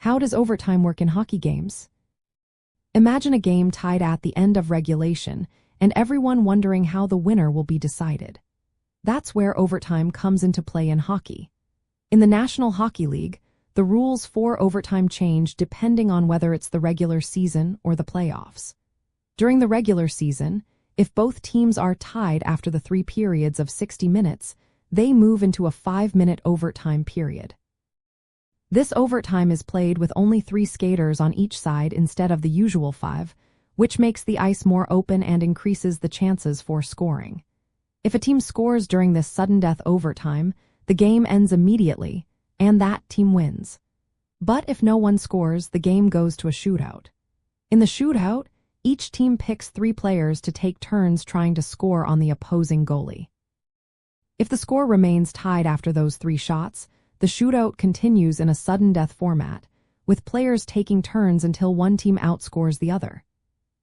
How does overtime work in hockey games? Imagine a game tied at the end of regulation and everyone wondering how the winner will be decided. That's where overtime comes into play in hockey. In the National Hockey League, the rules for overtime change depending on whether it's the regular season or the playoffs. During the regular season, if both teams are tied after the 3 periods of 60 minutes, they move into a 5-minute overtime period. This overtime is played with only 3 skaters on each side instead of the usual 5, which makes the ice more open and increases the chances for scoring. If a team scores during this sudden death overtime, the game ends immediately, and that team wins. But if no one scores, the game goes to a shootout. In the shootout, each team picks 3 players to take turns trying to score on the opposing goalie. If the score remains tied after those 3 shots, the shootout continues in a sudden death format, with players taking turns until one team outscores the other.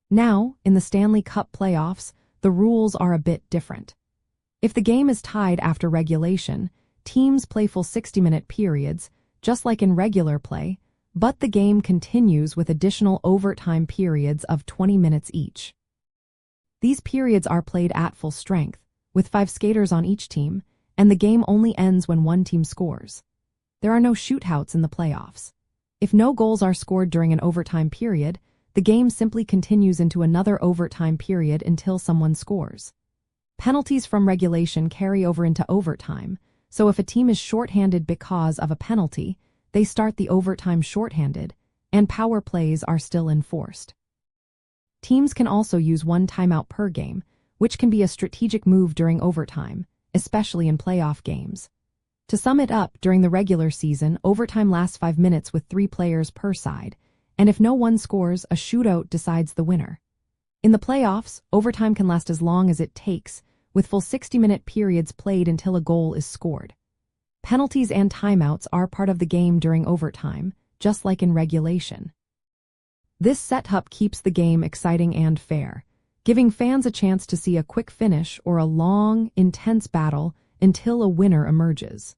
Now, in the Stanley Cup playoffs, the rules are a bit different. If the game is tied after regulation, teams play full 60-minute periods, just like in regular play, but the game continues with additional overtime periods of 20 minutes each. These periods are played at full strength, with 5 skaters on each team, and the game only ends when one team scores. There are no shootouts in the playoffs. If no goals are scored during an overtime period, the game simply continues into another overtime period until someone scores. Penalties from regulation carry over into overtime, so if a team is shorthanded because of a penalty, they start the overtime shorthanded, and power plays are still enforced. Teams can also use 1 timeout per game, which can be a strategic move during overtime, especially in playoff games. To sum it up, during the regular season, overtime lasts 5 minutes with 3 players per side, and if no one scores, a shootout decides the winner. In the playoffs, overtime can last as long as it takes, with full 60-minute periods played until a goal is scored. Penalties and timeouts are part of the game during overtime, just like in regulation. This setup keeps the game exciting and fair, giving fans a chance to see a quick finish or a long, intense battle until a winner emerges.